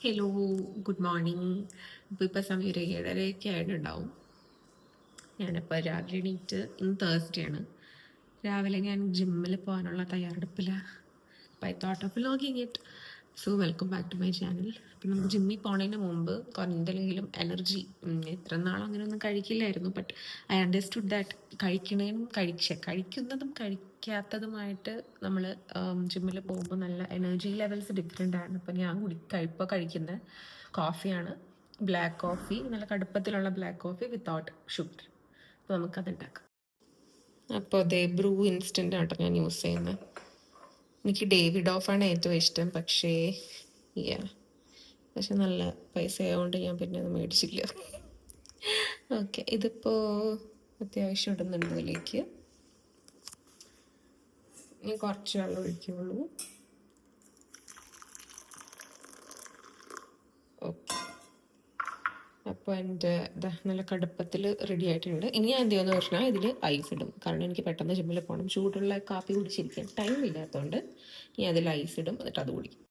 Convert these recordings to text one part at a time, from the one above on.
Hello, good morning. ഇപ്പോൾ സമയം ഒരു 7:30 ആയിട്ടുണ്ടാവും. ഞാനിപ്പോൾ രാവിലെ എണീറ്റ്, ഇന്ന് തേഴ്സ്ഡേ ആണ്. രാവിലെ ഞാൻ ജിമ്മിൽ പോകാനുള്ള തയ്യാറെടുപ്പിലാണ്. അപ്പോൾ I thought of vlogging it. So welcome back to my channel. അപ്പം നമുക്ക് ജിമ്മിൽ പോണതിന് മുമ്പ് എന്തെങ്കിലും എനർജി, ഇത്ര നാളും അങ്ങനെയൊന്നും കഴിക്കില്ലായിരുന്നു. ബട്ട് ഐ അണ്ടർസ്റ്റുഡ് ദാറ്റ് കഴിക്കുന്നതും കഴിക്കാത്തതുമായിട്ട് നമ്മൾ ജിമ്മിൽ പോകുമ്പോൾ നല്ല എനർജി ലെവൽസ് ഡിഫറെൻ്റ് ആണ്. അപ്പോൾ ഞാൻ ഇപ്പോൾ കഴിക്കുന്ന കോഫിയാണ് ബ്ലാക്ക് കോഫി, നല്ല കടുപ്പത്തിലുള്ള ബ്ലാക്ക് കോഫി വിത്തൗട്ട് ഷുഗർ. അപ്പോൾ നമുക്കത് ഉണ്ടാക്കാം. അപ്പോൾ അതേ ബ്രൂ ഇൻസ്റ്റൻ്റ് ആട്ടോ ഞാൻ യൂസ് ചെയ്യുന്നത്. എനിക്ക് ഡേവിഡ് ഓഫാണ് ഏറ്റവും ഇഷ്ടം, പക്ഷേ നല്ല പൈസ ആയതുകൊണ്ട് ഞാൻ പിന്നെ അത് മേടിച്ചില്ല. ഓക്കെ, ഇതിപ്പോൾ അത്യാവശ്യം ഇടുന്നുണ്ട് ഇതിലേക്ക്. ഇനി കുറച്ച് വെള്ളം ഒഴിക്കുള്ളൂ. ഓക്കെ, അപ്പോൾ എൻ്റെ നല്ല കടുപ്പത്തിൽ റെഡി ആയിട്ടുണ്ട്. ഇനി ഞാൻ എന്ത് ചെയ്യുമെന്ന് പറഞ്ഞാൽ ഇതിൽ ഐസ് ഇടും. കാരണം എനിക്ക് പെട്ടെന്ന് ജിമ്മിൽ പോകണം. ചൂടുള്ള കാപ്പി കുടിച്ചിരിക്കാൻ ടൈം ഇല്ലാത്തതുകൊണ്ട് ഞാൻ അതിൽ ഐസ് ഇടും, എന്നിട്ട് അത് കുടിക്കും.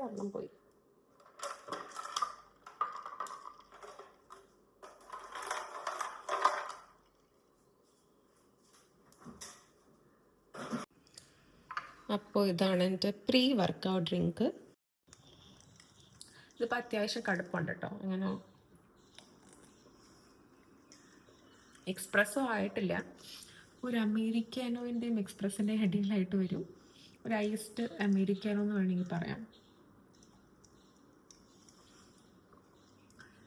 വെള്ളം പോയി. അപ്പോൾ ഇതാണ് എൻ്റെ പ്രീ വർക്കൗട്ട് ഡ്രിങ്ക്. ഇതിപ്പോൾ അത്യാവശ്യം കടുപ്പുണ്ട് കേട്ടോ. അങ്ങനെ എക്സ്പ്രസ്സോ ആയിട്ടില്ല. ഒരു അമേരിക്കാനോൻ്റെയും എക്സ്പ്രസ്സിൻ്റെ ഹെഡിലായിട്ട് വരും. ഒരു ഐസ്ഡ് അമേരിക്കാനോ എന്ന് വേണമെങ്കിൽ പറയാം.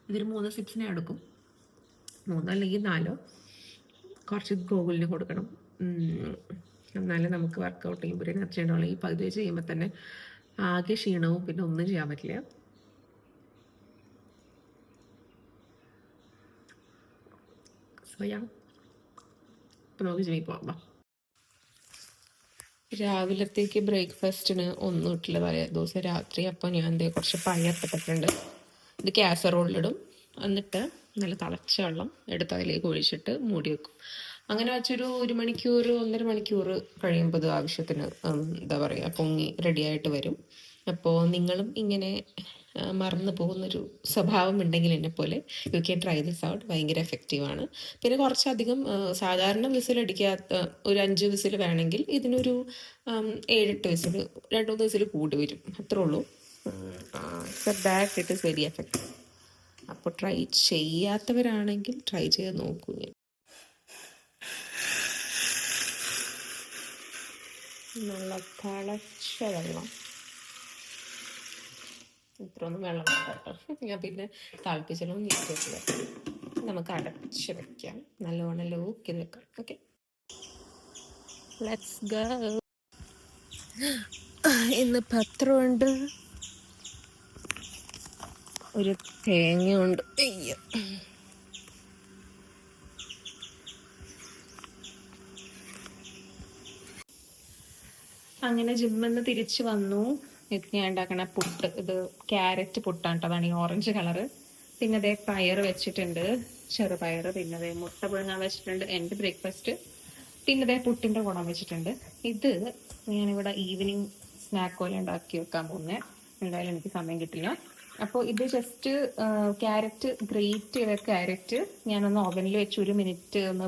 ഇതിൽ 3 സിപ്സിനെ എടുക്കും, 3 അല്ലെങ്കിൽ 4. കുറച്ച് ഗോകുലിന് കൊടുക്കണം, എന്നാലും നമുക്ക് വർക്കൗട്ട് ചെയ്യുമ്പോൾ ഒരു എനർജി ഉണ്ടാവുള്ളൂ. ഈ പകുതി വെച്ച് ചെയ്യുമ്പോൾ തന്നെ ആകെ ക്ഷീണവും, പിന്നെ ഒന്നും ചെയ്യാൻ പറ്റില്ല. ഇപ്പം നമുക്ക് ജിമ്മിൽ പോകാം. രാവിലത്തേക്ക് ബ്രേക്ക്ഫാസ്റ്റിന് ഒന്നും ഇട്ടില്ല ദിവസം രാത്രി. അപ്പോൾ ഞാൻ കുറച്ച് പഴയപ്പെട്ടിട്ടുണ്ട്. ഇത് കാസറോളിലിടും, എന്നിട്ട് നല്ല തിളച്ച വെള്ളം എടുത്ത് അതിലേക്ക് ഒഴിച്ചിട്ട് മൂടി വെക്കും. അങ്ങനെ വെച്ചൊരു 1 മണിക്കൂർ 1.5 മണിക്കൂർ കഴിയുമ്പോൾ ഇത് ആവശ്യത്തിന് പൊങ്ങി റെഡിയായിട്ട് വരും. അപ്പോൾ നിങ്ങളും ഇങ്ങനെ മറന്നു പോകുന്നൊരു സ്വഭാവം ഉണ്ടെങ്കിൽ എന്നെപ്പോലെ you can try this out. ഭയങ്കര എഫക്റ്റീവാണ്. പിന്നെ കുറച്ചധികം സാധാരണ വിസിലടിക്കാത്ത ഒരു 5 വിസിൽ വേണമെങ്കിൽ ഇതിനൊരു 7-8 വിസിൽ, 2-3 വിസിൽ കൂടി വരും, അത്രേ ഉള്ളൂ. That it is very effective. അപ്പോൾ ട്രൈ ചെയ്യാത്തവരാണെങ്കിൽ ട്രൈ ചെയ്ത് നോക്കൂ. നല്ല തിളച്ച വെള്ളം, ഇത്രയൊന്നും വെള്ളം കേട്ടോ. ഞാൻ പിന്നെ തിളപ്പിച്ചാലും നീറ്റില്ല. നമുക്ക് അടച്ച് വെക്കാം, നല്ലോണം ലോക്ക് ചെയ്ത് വെക്കാം. Okay, let's go. ഇന്ന് പത്രമുണ്ട്, ഒരു തേങ്ങയുണ്ട്. അങ്ങനെ ജിമ്മിൽ നിന്ന് തിരിച്ചു വന്നു. ഇത് ഞാൻ ഉണ്ടാക്കണ പുട്ട്, ഇത് ക്യാരറ്റ് പുട്ടാണ് കേട്ടോ. അതാണ് ഈ ഓറഞ്ച് കളറ്. പിന്നെ അതേ പയർ വെച്ചിട്ടുണ്ട്, ചെറുപയർ. പിന്നെ അതേ മുട്ട പുഴുങ്ങാൻ വെച്ചിട്ടുണ്ട്, എൻ്റെ ബ്രേക്ക്ഫാസ്റ്റ്. പിന്നെ അതേ പുട്ടിൻ്റെ ഗുണം വെച്ചിട്ടുണ്ട്. ഇത് ഞാനിവിടെ ഈവനിങ് സ്നാക്ക് പോലെ ഉണ്ടാക്കി വെക്കാൻ പോകുന്നത്. എന്തായാലും എനിക്ക് സമയം കിട്ടില്ല. അപ്പോൾ ഇത് ജസ്റ്റ് ക്യാരറ്റ്, ഗ്രേറ്റ് ചെയ്ത ക്യാരറ്റ് ഞാനൊന്ന് ഓവനിൽ വെച്ച് 1 മിനിറ്റ് ഒന്ന്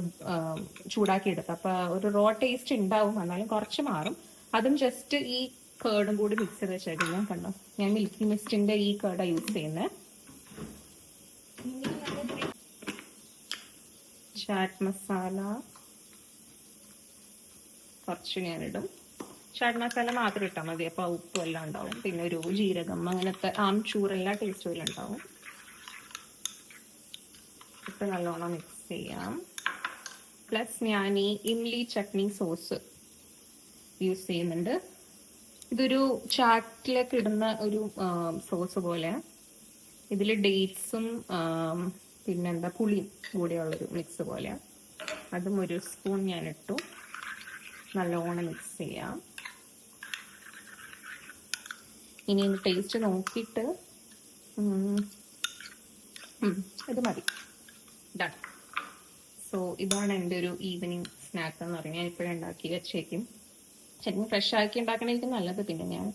ചൂടാക്കി എടുക്കാം. അപ്പോൾ ഒരു റോ ടേസ്റ്റ് ഉണ്ടാവും, എന്നാലും കുറച്ച് മാറും. അതും ജസ്റ്റ് ഈ കേർഡും കൂടി മിക്സ് ചെയ്ത് വെച്ചാൽ കണ്ടോ. ഞാൻ മിൽക്കി മിസ്റ്റിൻ്റെ ഈ കേർഡാണ് യൂസ് ചെയ്യുന്നത്. ചാറ്റ് മസാല കുറച്ച് ഞാനിടും. ചാറ്റ് മസാല മാത്രം ഇട്ടാൽ മതി, അപ്പോൾ ഉപ്പും എല്ലാം ഉണ്ടാവും. പിന്നെ ഒരു ജീരകം, അങ്ങനത്തെ ആംചൂർ, എല്ലാ ടേസ്റ്റും എല്ലാം ഉണ്ടാവും. ഇപ്പം നല്ലോണം മിക്സ് ചെയ്യാം. പ്ലസ് ഞാൻ ഈ ഇംലി ചട്നി സോസ് യൂസ് ചെയ്യുന്നുണ്ട്. ഇതൊരു ചാറ്റിലേക്ക് ഇടുന്ന ഒരു സോസ് പോലെ. ഇതിൽ ഡേറ്റ്സും പിന്നെന്താ പുളിയും കൂടെയുള്ളൊരു മിക്സ് പോലെ. അതും 1 സ്പൂൺ ഞാൻ ഇട്ടു. നല്ലോണം മിക്സ് ചെയ്യാം. ഇനി ടേസ്റ്റ് നോക്കിയിട്ട് ഇത് മതി. ഡൺ. സോ ഇതാണ് എൻ്റെ ഒരു ഈവനിങ് സ്നാക്ക് എന്ന് പറഞ്ഞാൽ ഞാൻ ഇപ്പോഴും ഉണ്ടാക്കി വെച്ചേക്കും. ശരിക്കും ഫ്രഷ് ആക്കി ഉണ്ടാക്കണേക്കും നല്ലത്. പിന്നെ ഞാൻ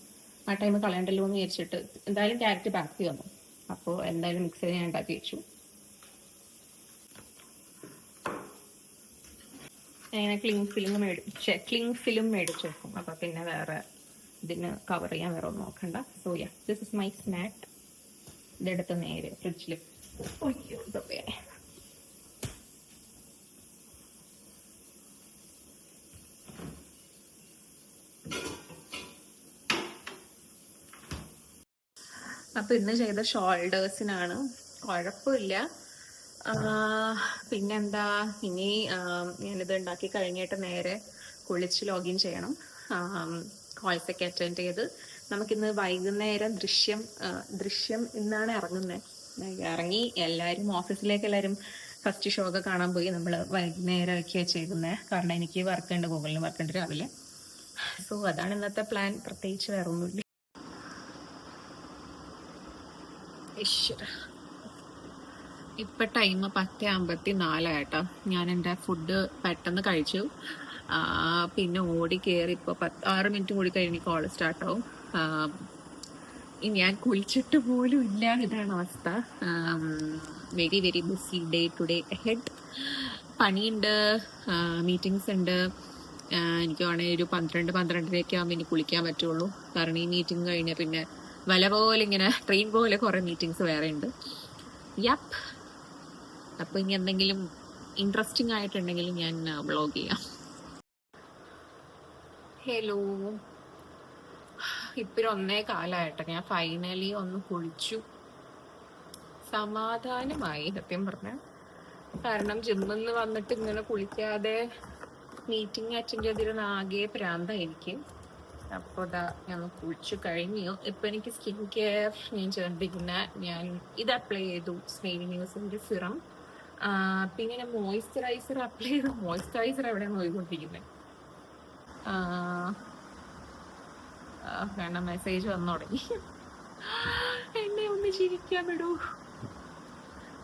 ആ ടൈം കളയണ്ടല്ലോ എന്ന് വിചാരിച്ചിട്ട് എന്തായാലും ക്യാരറ്റ് ബാക്കി വന്നു, അപ്പോൾ എന്തായാലും മിക്സ് ചെയ്ത് ഞാൻ ഉണ്ടാക്കി വെച്ചു. അങ്ങനെ ക്ലിങ് ഫിലിം മേടിച്ചു വെക്കും. അപ്പോൾ പിന്നെ വേറെ ഇതിന് കവർ ചെയ്യാൻ വേറെ ഒന്നും നോക്കണ്ട. So yeah, this is my snack. ഇതെടുത്ത് നേരെ ഫ്രിഡ്ജിൽ. ഒയ്യോ ഇതൊക്കെ അപ്പോൾ ഇന്ന് ചെയ്ത ഷോൾഡേഴ്സിനാണ്, കുഴപ്പമില്ല. പിന്നെന്താ, ഇനി ഞാനിത് ഉണ്ടാക്കി കഴിഞ്ഞിട്ട് നേരെ കുളിച്ച് ലോഗിൻ ചെയ്യണം. കോൾസൊക്കെ അറ്റൻഡ് ചെയ്ത് നമുക്കിന്ന് വൈകുന്നേരം ദൃശ്യം ഇന്നാണ് ഇറങ്ങുന്നത്. ഇറങ്ങി എല്ലാവരും ഓഫീസിലേക്ക് എല്ലാവരും ഫസ്റ്റ് ഷോ ഒക്കെ കാണാൻ പോയി. നമ്മൾ വൈകുന്നേരമൊക്കെയാണ് ചെയ്യുന്നത്, കാരണം എനിക്ക് വർക്കുണ്ട്, ഗൂഗിളിന് വർക്കുണ്ട് രാവിലെ. സോ അതാണ് ഇന്നത്തെ പ്ലാൻ. പ്രത്യേകിച്ച് വേറെ ഒന്നുമില്ല. ഇപ്പം ടൈം 10:54 ഞാൻ എൻ്റെ ഫുഡ് പെട്ടെന്ന് കഴിച്ചു. പിന്നെ ഓടി കയറി ഇപ്പോൾ 6 മിനിറ്റ് കൂടി കഴിഞ്ഞ് കോൾ സ്റ്റാർട്ടാവും. ഞാൻ കുളിച്ചിട്ട് പോലും ഇല്ല. ഇതാണ് അവസ്ഥ. Very very busy day today head. പണിയുണ്ട്, മീറ്റിങ്സ് ഉണ്ട്. എനിക്ക് വേണമെങ്കിൽ ഒരു 12-12:30 ആകുമ്പോൾ ഇനി കുളിക്കാൻ പറ്റുള്ളൂ. കാരണം ഈ മീറ്റിംഗ് കഴിഞ്ഞാൽ പിന്നെ വല പോലെ ഇങ്ങനെ ട്രെയിൻ പോലെ കുറേ മീറ്റിങ്സ് വേറെ ഉണ്ട്. യപ്പ്. അപ്പോൾ ഇനി എന്തെങ്കിലും ഇൻട്രസ്റ്റിംഗ് ആയിട്ടുണ്ടെങ്കിൽ ഞാൻ വ്ളോഗ് ചെയ്യാം. ഹലോ, ഇപ്പം 1:15 ഞാൻ ഫൈനലി ഒന്ന് കുളിച്ചു. സമാധാനമായി സത്യം പറഞ്ഞാൽ. കാരണം ജിമ്മിൽ നിന്ന് വന്നിട്ട് ഇങ്ങനെ കുളിക്കാതെ മീറ്റിംഗ് അറ്റൻഡ് ചെയ്തിരുന്ന ആകെ പ്രാന്തായിരിക്കും. അപ്പോൾ ഇതാ ഞാൻ കുളിച്ചു കഴിഞ്ഞു. ഇപ്പം എനിക്ക് സ്കിൻ കെയർ ഞാൻ ചെയ്തിരിക്കുന്ന ഞാൻ ഇത് അപ്ലൈ ചെയ്തു, സ്നെയിൽ ന്യൂസിൻ്റെ സിറം. പിന്നെ ഞാൻ മോയ്സ്ചറൈസർ അപ്ലൈ ചെയ്തു. മോയ്സ്ചറൈസർ എവിടെയാണ് നോക്കിക്കൊണ്ടിരിക്കുന്നത്? കാരണം മെസ്സേജ് വന്നു തുടങ്ങി. എന്നെ ഒന്ന് ചിരിക്കാൻ വിടൂ.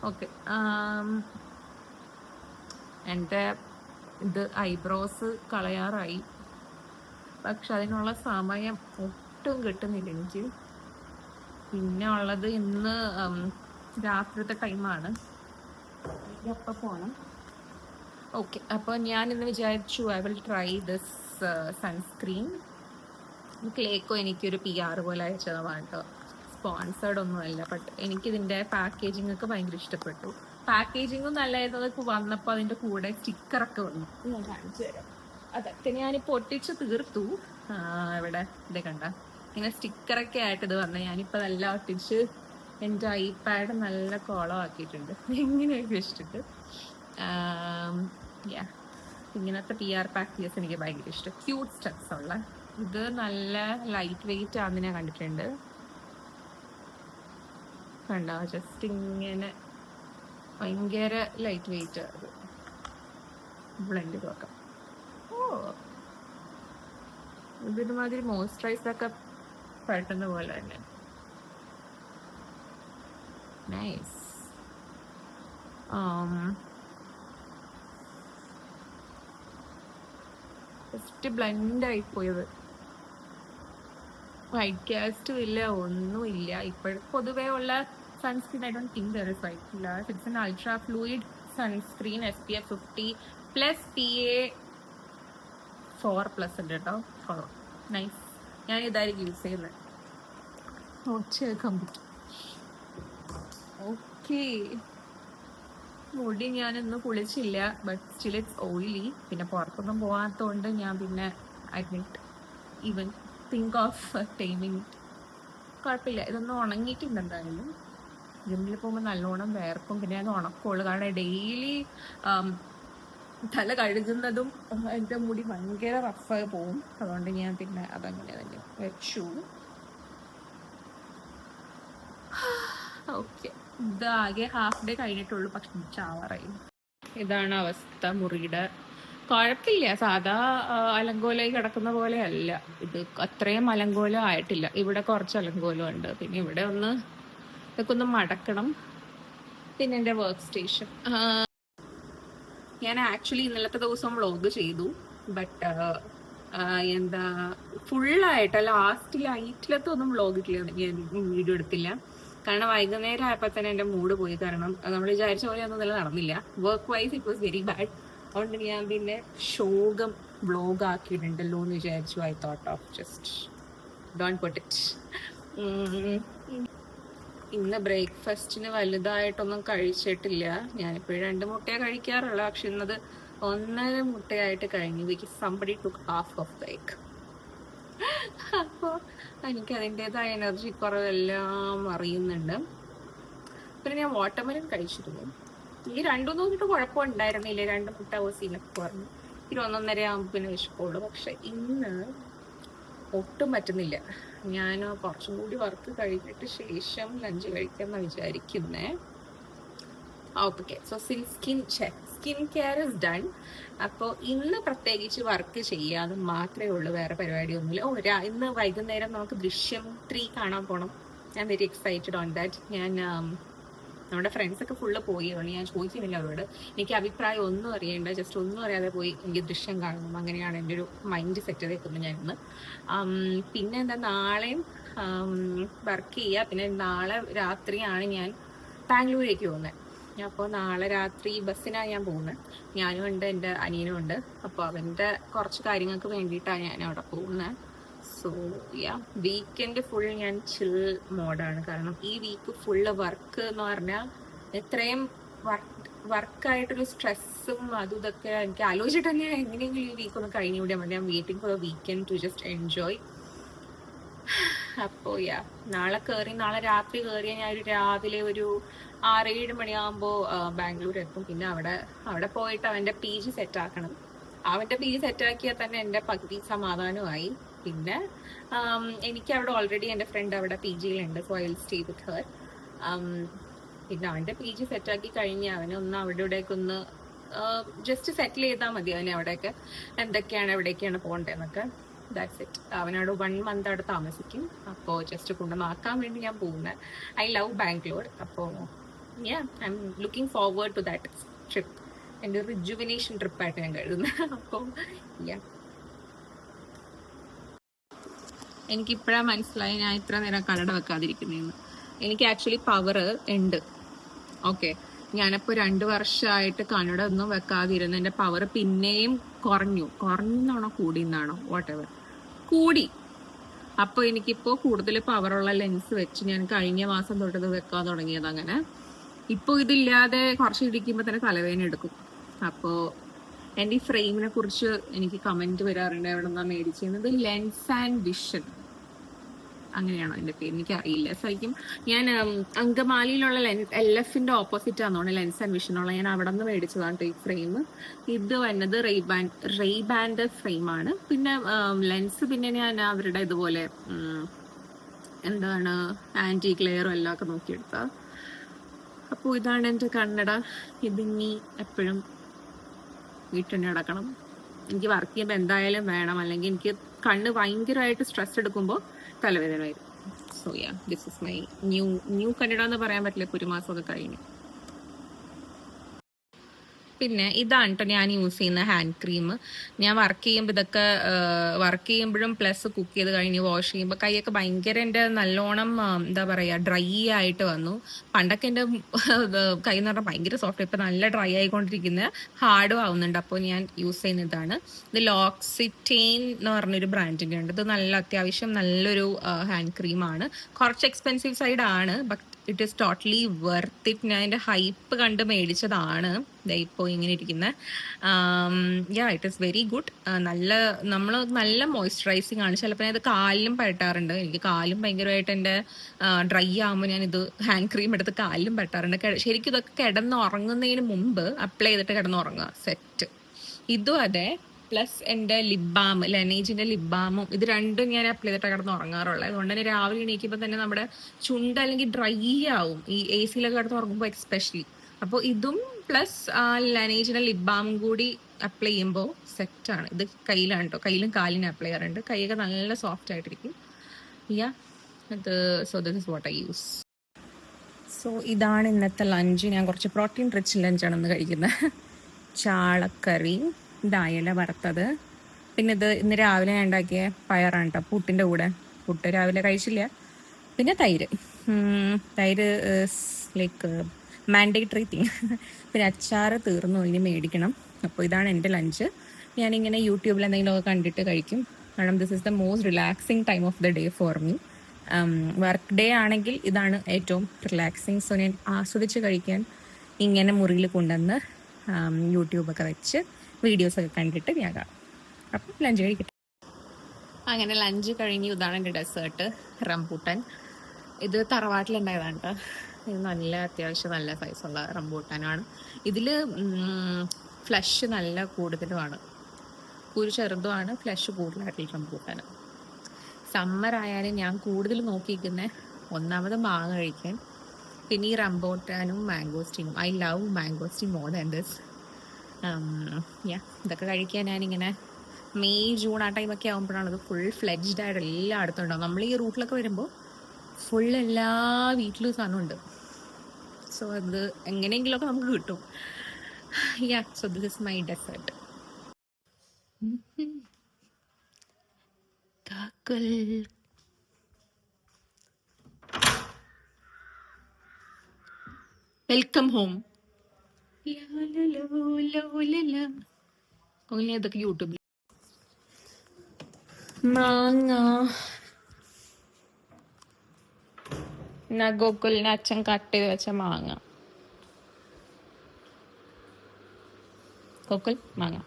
ഓക്കെ, എൻ്റെ ഇത് ഐബ്രോസ് കളയാറായി. പക്ഷെ അതിനുള്ള സമയം ഒട്ടും കിട്ടുന്നില്ല എനിക്ക്. പിന്നെ ഉള്ളത് ഇന്ന് രാത്രിത്തെ ടൈമാണ്, അപ്പം പോകണം. ഓക്കെ, അപ്പോൾ ഞാൻ ഇന്ന് വിചാരിച്ചു I will try this sunscreen. ക്ലേക്കോ എനിക്കൊരു PR പോലെ അയച്ചതാണ് കേട്ടോ, സ്പോൺസേർഡ് ഒന്നുമല്ല. ബട്ട് എനിക്കിതിൻ്റെ പാക്കേജിംഗ് ഒക്കെ ഭയങ്കര ഇഷ്ടപ്പെട്ടു. പാക്കേജിങ്ങും നല്ലതായിരുന്നു. വന്നപ്പോൾ അതിൻ്റെ കൂടെ സ്റ്റിക്കറൊക്കെ വന്നു. ഞാൻ കാണിച്ചു തരാം. അതൊക്കെ ഞാനിപ്പോൾ ഒട്ടിച്ച് തീർത്തു. ഇവിടെ ഇതേ കണ്ട, ഇങ്ങനെ സ്റ്റിക്കറൊക്കെ ആയിട്ട് ഇത് വന്നത്. ഞാനിപ്പോൾ നല്ല ഒട്ടിച്ച് എൻ്റെ ഐപാഡ് നല്ല കോളമാക്കിയിട്ടുണ്ട്, എങ്ങനെയൊക്കെ വെച്ചിട്ട്. ഇങ്ങനത്തെ PR പാക്കേജസ് എനിക്ക് ഭയങ്കര ഇഷ്ടം. ക്യൂട്ട് സ്റ്റെപ്സ് ഉള്ള ഇത് നല്ല ലൈറ്റ് വെയിറ്റ് ആണെന്ന് ഞാൻ കണ്ടിട്ടുണ്ട്. കണ്ടോ, ജസ്റ്റ് ഇങ്ങനെ ഭയങ്കര ലൈറ്റ് വെയിറ്റ് അത്. ബ്ലെൻഡ് നോക്കാം. ഇതൊരുമാതിരി മോയ്സ്ചറൈസറൊക്കെ പെട്ടെന്ന് പോലെ തന്നെ. നൈസ്. ജസ്റ്റ് ബ്ലെൻഡ് ആയിപ്പോയത്. വൈറ്റ് കാസ്റ്റും ഇല്ല, ഒന്നുമില്ല. ഇപ്പോഴും പൊതുവേ ഉള്ള sunscreen I don't think there is white glass. It's an ultra fluid sunscreen, SPF 50 plus PA4+ ഉണ്ട് കേട്ടോ. നൈസ്. ഞാൻ ഇതായിരിക്കും യൂസ് ചെയ്യുന്നത്. ഓക്കെ, മുടി ഞാനിന്ന് കുളിച്ചില്ല, ബട്ട് സ്റ്റിൽ ഇറ്റ്സ് ഓയിലി. പിന്നെ പുറത്തൊന്നും പോകാത്തതുകൊണ്ട് ഞാൻ പിന്നെ admit even think of timing. കുഴപ്പമില്ല, ഇതൊന്നും ഉണങ്ങിയിട്ടുണ്ട്. എന്തായാലും ജിമ്മിൽ പോകുമ്പോൾ നല്ലോണം വേർക്കും. പിന്നെ അത് ഉണക്കുള്ളൂ, കാരണം ഡെയിലി തല കഴുകുന്നതും എൻ്റെ മുടി ഭയങ്കര റഫായി പോവും. അതുകൊണ്ട് ഞാൻ പിന്നെ അതങ്ങനെ തന്നെ വെച്ചു. ഓക്കെ, ഇതാകെ ഹാഫ് ഡേ കഴിഞ്ഞിട്ടുള്ളൂ, പക്ഷെ ചാവറായി. ഇതാണ് അവസ്ഥ മുറിയുടെ. കുഴപ്പമില്ല. സാധാ അലങ്കോലമായി കിടക്കുന്ന പോലെ അല്ല ഇത്. അത്രയും അലങ്കോലം ആയിട്ടില്ല. ഇവിടെ കുറച്ച് അലങ്കോലം ഉണ്ട്. പിന്നെ ഇവിടെ ഒന്ന് ഇതൊക്കെ ഒന്ന് മടക്കണം. പിന്നെ എൻ്റെ വർക്ക് സ്റ്റേഷൻ. ഞാൻ ആക്ച്വലി ഇന്നലത്തെ ദിവസം വ്ളോഗ് ചെയ്തു. ബട്ട് എന്താ ഫുള്ളായിട്ട് ലാസ്റ്റ് ലൈറ്റിലത്തെ ഒന്നും വ്ളോഗ് ഞാൻ വീഡിയോ എടുത്തില്ല. കാരണം വൈകുന്നേരം ആയപ്പോൾ തന്നെ എൻ്റെ മൂഡ് പോയി. കാരണം നമ്മൾ വിചാരിച്ച പോലെ ഒന്നും നല്ല നടന്നില്ല. Work wise it was very bad. അതുകൊണ്ട് ഞാൻ പിന്നെ ശോകം വ്ളോഗ് ആക്കിയിട്ടുണ്ടല്ലോ എന്ന് വിചാരിച്ചു. I thought of just don't put it. ഇന്ന് ബ്രേക്ക്ഫാസ്റ്റിന് വലുതായിട്ടൊന്നും കഴിച്ചിട്ടില്ല. ഞാനിപ്പോഴും 2 മുട്ടയെ കഴിക്കാറുള്ള. പക്ഷെ ഇന്നത് 1.5 മുട്ടയായിട്ട് കഴിഞ്ഞു. Because somebody took half of the egg. അപ്പോൾ എനിക്ക് അതിൻ്റെതായ എനർജി കുറവെല്ലാം അറിയുന്നുണ്ട്. പിന്നെ ഞാൻ വാട്ടർമെലൻ കഴിച്ചിരുന്നു. ഈ 2 നോക്കിയിട്ട് കുഴപ്പമുണ്ടായിരുന്നില്ല. 2 മുട്ട ഓസിനൊക്കെ പറഞ്ഞു. 1:30 ആകുമ്പോൾ പിന്നെ വിശക്കുള്ളൂ. പക്ഷെ ഇന്ന് ഒട്ടും പറ്റുന്നില്ല. ഞാൻ കുറച്ചും കൂടി വർക്ക് കഴിഞ്ഞിട്ട് ശേഷം ലഞ്ച് കഴിക്കാമെന്ന് വിചാരിക്കുന്നേ. Okay, so skin care is done. അപ്പോൾ ഇന്ന് പ്രത്യേകിച്ച് വർക്ക് ചെയ്യാതെ മാത്രമേ ഉള്ളൂ, വേറെ പരിപാടിയൊന്നുമില്ല. ഇന്ന് വൈകുന്നേരം നമുക്ക് ദൃശ്യം 3 കാണാൻ പോകണം. ഞാൻ വെരി എക്സൈറ്റഡ് ഓൺ ദാറ്റ്. ഞാൻ നമ്മുടെ ഫ്രണ്ട്സൊക്കെ ഫുള്ള് പോയി. ഞാൻ ചോദിക്കുന്നില്ല അവരോട്. എനിക്ക് അഭിപ്രായം ഒന്നും അറിയേണ്ട, ജസ്റ്റ് ഒന്നും അറിയാതെ പോയി എനിക്ക് ദൃശ്യം കാണണം. അങ്ങനെയാണ് എൻ്റെ ഒരു മൈൻഡ് സെറ്റ് ചെയ്തേക്കുന്നത് ഞാൻ ഇന്ന്. പിന്നെ എന്താ, നാളെയും വർക്ക് ചെയ്യുക. പിന്നെ നാളെ രാത്രിയാണ് ഞാൻ ബാംഗ്ലൂരേക്ക് പോകുന്നത്. അപ്പോൾ നാളെ രാത്രി ബസ്സിനാണ് ഞാൻ പോകുന്നത്. ഞാനും ഉണ്ട്, എൻ്റെ അനിയനും ഉണ്ട്. അപ്പോൾ അവൻ്റെ കുറച്ച് കാര്യങ്ങൾക്ക് വേണ്ടിയിട്ടാണ് ഞാൻ അവിടെ പോകുന്നത്. സോ വീക്കെൻഡ് ഫുൾ ഞാൻ ചിൽ മോഡാണ്. കാരണം ഈ വീക്ക് ഫുള്ള് വർക്ക് എന്ന് പറഞ്ഞാൽ ഇത്രയും വർക്കായിട്ടൊരു സ്ട്രെസ്സും അതും ഇതൊക്കെ എനിക്ക് ആലോചിച്ചിട്ട് തന്നെ എങ്ങനെയെങ്കിലും ഈ വീക്ക് ഒന്ന് കഴിഞ്ഞുകൂടിയാൽ മതി. ഞാൻ waiting for weekend to just enjoy. അപ്പോൾ നാളെ രാത്രി കയറിയാൽ ഞാൻ രാവിലെ ഒരു 6-7 മണിയാകുമ്പോൾ ബാംഗ്ലൂർ എത്തും. പിന്നെ അവിടെ പോയിട്ട് അവൻ്റെ PG സെറ്റാക്കണം. അവൻ്റെ PG സെറ്റാക്കിയാൽ തന്നെ എൻ്റെ പകുതി സമാധാനമായി. പിന്നെ എനിക്ക് അവിടെ ഓൾറെഡി എൻ്റെ ഫ്രണ്ട് അവിടെ PGയിലുണ്ട്. So I will stay with her. പിന്നെ അവൻ്റെ PG സെറ്റാക്കി കഴിഞ്ഞ് അവനൊന്ന് അവിടെ ഇവിടെയൊക്കെ ഒന്ന് ജസ്റ്റ് സെറ്റിൽ ചെയ്താൽ മതി. അവനെ അവിടെയൊക്കെ എവിടേക്കാണ് പോകേണ്ടതെന്നൊക്കെ. That's it. അവനോട് 1 മന്ത് അവിടെ താമസിക്കും. അപ്പോൾ ജസ്റ്റ് കൊണ്ടുവന്നാക്കാൻ വേണ്ടി ഞാൻ പോകുന്നത്. I love Bangalore. അപ്പോൾ I am looking forward to that trip. എൻ്റെ ഒരു റിജുവിനേഷൻ ട്രിപ്പായിട്ട് ഞാൻ കരുതുന്നത്. അപ്പോൾ എനിക്കിപ്പോഴാണ് മനസ്സിലായി ഞാൻ ഇത്ര നേരം കണ്ണട വെക്കാതിരിക്കുന്നതെന്ന്. എനിക്ക് ആക്ച്വലി പവർ ഉണ്ട്. ഓക്കെ, ഞാനിപ്പോൾ 2 വർഷമായിട്ട് കണ്ണട ഒന്നും വെക്കാതിരുന്നു. എൻ്റെ പവർ പിന്നെയും കുറഞ്ഞെന്നാണോ കൂടിയെന്നാണോ വാട്ടെവർ കൂടി. അപ്പോൾ എനിക്കിപ്പോൾ കൂടുതൽ പവറുള്ള ലെൻസ് വെച്ച് ഞാൻ കഴിഞ്ഞ മാസം തൊട്ടത് വെക്കാൻ തുടങ്ങിയത്. അങ്ങനെ ഇപ്പോൾ ഇതില്ലാതെ കുറച്ച് ഇരിക്കുമ്പോൾ തന്നെ തലവേദന എടുക്കും. അപ്പോൾ എൻ്റെ ഈ ഫ്രെയിമിനെ കുറിച്ച് എനിക്ക് കമൻറ്റ് വരാറുണ്ട്, എവിടെ നിന്നാണ് മേടിച്ചിരുന്നത്. ലെൻസ് ആൻഡ് വിഷൻ അങ്ങനെയാണോ എൻ്റെ പേര്, എനിക്കറിയില്ല. ശരിക്കും ഞാൻ അങ്കമാലിയിലുള്ള LFന്റെ ഓപ്പോസിറ്റ് ആണെന്നാണ് ലെൻസ് ആൻഡ് വിഷനുള്ള. ഞാൻ അവിടെ നിന്ന് മേടിച്ചതാണ് ഈ ഫ്രെയിം. ഇത് വന്നത് റെയ്ബാൻ്റെ ഫ്രെയിമാണ്. പിന്നെ ലെൻസ് പിന്നെ ഞാൻ അവരുടെ ഇതുപോലെ എന്താണ് ആൻറ്റിക് ലെയറും എല്ലാം ഒക്കെ നോക്കിയെടുത്ത. അപ്പോൾ ഇതാണ് എൻ്റെ കണ്ണട. ഇതിനി എപ്പോഴും വീട്ടിൽ തന്നെ അടക്കണം. എനിക്ക് വർക്ക് ചെയ്യുമ്പോൾ എന്തായാലും വേണം, അല്ലെങ്കിൽ എനിക്ക് കണ്ണ് ഭയങ്കരമായിട്ട് സ്ട്രെസ് എടുക്കുമ്പോൾ തലവേദന വരും. So this is my new കണ്ണട എന്ന് പറയാൻ പറ്റില്ല. 1 മാസമൊക്കെ കഴിഞ്ഞു. പിന്നെ ഇതാണ് കേട്ടോ ഞാൻ യൂസ് ചെയ്യുന്ന ഹാൻഡ് ക്രീം. ഞാൻ വർക്ക് ചെയ്യുമ്പോഴും പ്ലസ് കുക്ക് ചെയ്ത് കഴിഞ്ഞ് വാഷ് ചെയ്യുമ്പോൾ കൈയൊക്കെ ഭയങ്കര എൻ്റെ നല്ലോണം എന്താ പറയുക ഡ്രൈ ആയിട്ട് വന്നു. പണ്ടൊക്കെ എൻ്റെ കൈ എന്ന് പറഞ്ഞാൽ ഭയങ്കര സോഫ്റ്റ്. ഇപ്പം നല്ല ഡ്രൈ ആയിക്കൊണ്ടിരിക്കുന്നത്, ഹാർഡും ആവുന്നുണ്ട്. അപ്പോൾ ഞാൻ യൂസ് ചെയ്യുന്ന ഇതാണ്. ഇത് ലോക്സിറ്റെയിൻ എന്ന് പറഞ്ഞൊരു ബ്രാൻഡിൻ്റെ ഉണ്ട്. ഇത് അത്യാവശ്യം നല്ലൊരു ഹാൻഡ് ക്രീമാണ്. കുറച്ച് എക്സ്പെൻസീവ് സൈഡാണ്, but it is totally Worth it. ഞാൻ എൻ്റെ ഹൈപ്പ് കണ്ട് മേടിച്ചതാണ്. ഇപ്പോൾ ഇങ്ങനെ ഇരിക്കുന്നത്. It is very good. നല്ല മോയ്സ്ചറൈസിങ് ആണ്. ചിലപ്പോൾ ഞാൻ ഇത് കാലിലും പരട്ടാറുണ്ട്. എനിക്ക് കാലും ഭയങ്കരമായിട്ട് എൻ്റെ ഡ്രൈ ആകുമ്പോൾ ഞാൻ ഇത് ഹാൻഡ് ക്രീം എടുത്ത് കാലിലും പരട്ടാറുണ്ട്. ശരിക്കും ഇതൊക്കെ കിടന്നുറങ്ങുന്നതിന് മുമ്പ് അപ്ലൈ ചെയ്തിട്ട് കിടന്നുറങ്ങുക, സെറ്റ്. ഇതും അതെ. പ്ലസ് എൻ്റെ ലിപ് ബാം, ലെനേജിൻ്റെ ലിപ് ബാമും, ഇത് രണ്ടും ഞാൻ അപ്ലൈ ചെയ്തിട്ട് കിടന്ന് ഉറങ്ങാറുള്ളത്. അതുകൊണ്ട് തന്നെ രാവിലെ എണീക്കുമ്പോൾ തന്നെ നമ്മുടെ ചുണ്ട് അല്ലെങ്കിൽ ഡ്രൈ ആവും, ഈ AC-ലൊക്കെ കിടന്ന് ഉറങ്ങുമ്പോൾ എക്സ്പെഷ്യലി. അപ്പോൾ ഇതും പ്ലസ് ലെനേജിൻ്റെ ലിപ് ബാമും കൂടി അപ്ലൈ ചെയ്യുമ്പോൾ സെറ്റാണ്. ഇത് കയ്യിലാണ് കേട്ടോ, കയ്യിലും കാലിനും അപ്ലൈ ചെയ്യാറുണ്ട്. കൈയൊക്കെ നല്ല സോഫ്റ്റ് ആയിട്ടിരിക്കും. ഇത് so this is what I use. So ഇതാണ് ഇന്നത്തെ ലഞ്ച്. ഞാൻ കുറച്ച് പ്രോട്ടീൻ റിച്ച് ലഞ്ചാണ് ഇന്ന് കഴിക്കുന്നത്. ചാളക്കറി, ഇതായല വറുത്തത്, പിന്നെ ഇത് ഇന്ന് രാവിലെ ഞാൻ ഉണ്ടാക്കിയ പയറാണ് കേട്ടോ, പുട്ടിൻ്റെ കൂടെ. പുട്ട് രാവിലെ കഴിച്ചില്ല. പിന്നെ തൈര് ലൈക്ക് മാൻഡേറ്ററി തിങ്. പിന്നെ അച്ചാറ് തീർന്നു, ഇനി മേടിക്കണം. അപ്പോൾ ഇതാണ് എൻ്റെ ലഞ്ച്. ഞാനിങ്ങനെ യൂട്യൂബിൽ എന്തെങ്കിലുമൊക്കെ കണ്ടിട്ട് കഴിക്കും. കാരണം this is the most relaxing time of the day for me. Work day ആണെങ്കിൽ ഇതാണ് ഏറ്റവും റിലാക്സിങ്. സോ ഞാൻ ആസ്വദിച്ച് കഴിക്കാൻ ഇങ്ങനെ മുറിയിൽ കൊണ്ടുവന്ന് യൂട്യൂബൊക്കെ വെച്ച് വീഡിയോസൊക്കെ കണ്ടിട്ട് ഞാൻ കാണും. അപ്പം ലഞ്ച് കഴിക്കട്ടെ. അങ്ങനെ ലഞ്ച് കഴിഞ്ഞ് ഇതാണ് എൻ്റെ ഡെസേർട്ട്, റംബൂട്ടാൻ. ഇത് തറവാട്ടിലുണ്ടായതാണ് കേട്ടോ. ഇത് നല്ല അത്യാവശ്യം നല്ല സൈസുള്ള റംബൂട്ടാനാണ്. ഇതിൽ ഫ്ലഷ് നല്ല കൂടുതലുമാണ്, കുരു ചെറുതുമാണ്, ഫ്ലഷ് കൂടുതലായിട്ടുള്ള റംബൂട്ടാൻ. സമ്മർ ആയാലും ഞാൻ കൂടുതൽ നോക്കിയിരിക്കുന്ന ഒന്നാമത് മാങ്ങ കഴിക്കാൻ, പിന്നെ ഈ റംബൂട്ടാനും മാംഗോസ്റ്റീനും. I love mangosteen more than this. ഇതൊക്കെ കഴിക്കാൻ ഞാനിങ്ങനെ മെയ് ജൂൺ ആ ടൈമൊക്കെ ആകുമ്പോഴാണ് ഇത് ഫുൾ ഫ്ലെഡ്ജ്ഡ് ആയിട്ട് എല്ലായിടത്തും ഉണ്ടാവും. നമ്മൾ ഈ റൂട്ടിലൊക്കെ വരുമ്പോൾ ഫുൾ എല്ലാ വീട്ടിലും സാധനമുണ്ട്. സോ അത് എങ്ങനെയെങ്കിലുമൊക്കെ നമുക്ക് കിട്ടും. So this is my dessert. Welcome home. ഇതൊക്കെ യൂട്യൂബിൽ. മാങ്ങ ഗോകുലിന് അച്ഛൻ കട്ട് ചെയ്ത് വെച്ച മാങ്ങ. ഗോകുൽ മാങ്ങ.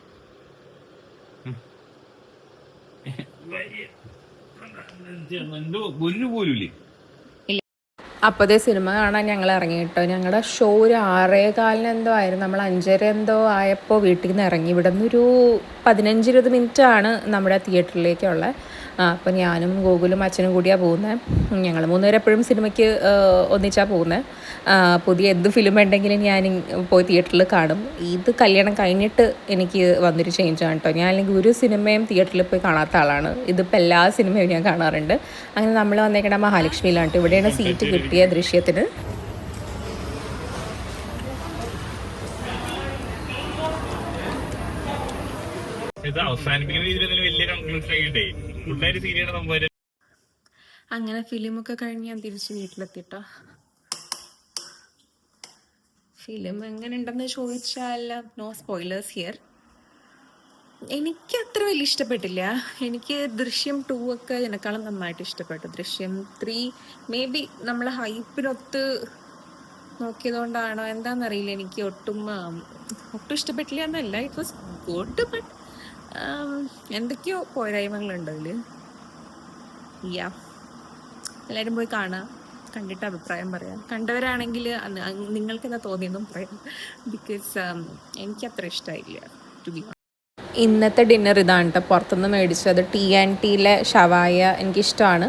അപ്പോൾ അതേ സിനിമ കാണാൻ ഞങ്ങൾ ഇറങ്ങി കേട്ടോ. ഞങ്ങളുടെ ഷോ ഒരു 6:15 എന്തോ ആയിരുന്നു. നമ്മൾ 5:30 എന്തോ ആയപ്പോൾ വീട്ടിൽ നിന്ന് ഇറങ്ങി. ഇവിടെ നിന്നൊരു 15-20 മിനിറ്റാണ് നമ്മുടെ തിയേറ്ററിലേക്കുള്ള. അപ്പോൾ ഞാനും ഗോകുലും അച്ഛനും കൂടിയാണ് പോകുന്നത്. ഞങ്ങൾ 3 പേരും എപ്പോഴും സിനിമയ്ക്ക് ഒന്നിച്ചാണ് പോകുന്നത്. പുതിയ എന്ത് ഫിലിം ഉണ്ടെങ്കിലും ഞാൻ പോയി തിയേറ്ററിൽ കാണും. ഇത് കല്യാണം കഴിഞ്ഞിട്ട് എനിക്ക് വന്നൊരു ചേഞ്ചാണ് കേട്ടോ. ഞാൻ അല്ലെങ്കിൽ ഒരു സിനിമയും തിയേറ്ററിൽ പോയി കാണാത്ത ആളാണ്. ഇതിപ്പോൾ എല്ലാ സിനിമയും ഞാൻ കാണാറുണ്ട്. അങ്ങനെ നമ്മൾ വന്നേക്കണ മഹാലക്ഷ്മിയിലാണ് കേട്ടോ. ഇവിടെയാണ് സീറ്റ് കിട്ടിയ ദൃശ്യത്തിന്. അങ്ങനെ ഫിലിമൊക്കെ കഴിഞ്ഞ് ഞാൻ തിരിച്ച് വീട്ടിലെത്തിട്ടോ. ഫിലിം എങ്ങനെ ഉണ്ടെന്ന് ചോദിച്ചാൽ നോ സ്പോയിലേഴ്സ് ഹിയർ. എനിക്ക് അത്ര വലിയ ഇഷ്ടപ്പെട്ടില്ല. എനിക്ക് ദൃശ്യം 2 ഒക്കെ ഇതിനേക്കാളും നന്നായിട്ട് ഇഷ്ടപ്പെട്ടു. ദൃശ്യം 3 മേ ബി നമ്മൾ ഹൈപ്പിനൊത്ത് നോക്കിയതുകൊണ്ടാണോ എന്താണെന്നറിയില്ല, എനിക്ക് ഒട്ടും ഇഷ്ടപ്പെട്ടില്ല എന്നല്ല. ഇറ്റ് വാസ് ഗുഡ്, ബട്ട് എന്തൊക്കെയോ പോരായ്മകളുണ്ട് അതിൽ. എല്ലാവരും പോയി കാണാം, കണ്ടിട്ട് അഭിപ്രായം പറയാം. കണ്ടവരാണെങ്കിൽ നിങ്ങൾക്ക് എന്താ തോന്നിയെന്നും പറയാം. ബിക്കോസ് എനിക്കത്ര ഇഷ്ടമായില്ല ടു ബി. ഇന്നത്തെ ഡിന്നർ ഇതാണ് കേട്ടോ. പുറത്തുനിന്ന് മേടിച്ചത് T&Tയിലെ ഷവായ എനിക്കിഷ്ടമാണ്.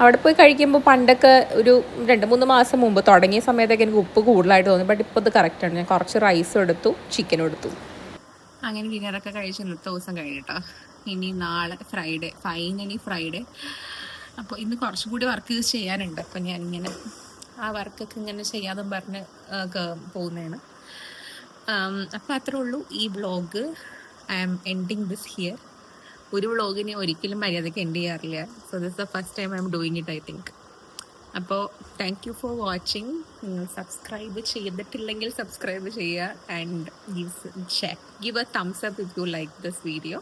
അവിടെ പോയി കഴിക്കുമ്പോൾ പണ്ടൊക്കെ ഒരു 2-3 മാസം മുമ്പ് തുടങ്ങിയ സമയത്തൊക്കെ എനിക്ക് ഉപ്പ് കൂടുതലായിട്ട് തോന്നി. ബട്ട് ഇപ്പോൾ ഇത് കറക്റ്റാണ്. ഞാൻ കുറച്ച് റൈസും എടുത്തു, ചിക്കനും എടുത്തു. അങ്ങനെ ഡിന്നറൊക്കെ കഴിച്ച് ഇന്നത്തെ ദിവസം കഴിഞ്ഞിട്ടോ. ഇനി നാളെ ഫ്രൈഡേ, ഫൈനലി ഫ്രൈഡേ. അപ്പോൾ ഇന്ന് കുറച്ചും കൂടി വർക്ക് ചെയ്യാനുണ്ട്. അപ്പോൾ ഞാനിങ്ങനെ ആ വർക്കൊക്കെ ഇങ്ങനെ ചെയ്യാതെ പറഞ്ഞ് പോകുന്നതാണ്. അപ്പോൾ അത്രേ ഉള്ളൂ ഈ vlog. I am ending this here. ഒരു വ്ളോഗിനെ ഒരിക്കലും മര്യാദയ്ക്ക് എൻഡ് ചെയ്യാറില്ല. So this the first time I am doing it, I think. അപ്പോൾ താങ്ക് യു ഫോർ വാച്ചിങ്. നിങ്ങൾ സബ്സ്ക്രൈബ് ചെയ്തിട്ടില്ലെങ്കിൽ സബ്സ്ക്രൈബ് ചെയ്യുക and give a thumbs up if you like this video.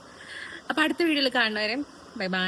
അപ്പോൾ അടുത്ത വീഡിയോയിൽ കാണുന്നവരെ ബൈ ബൈ.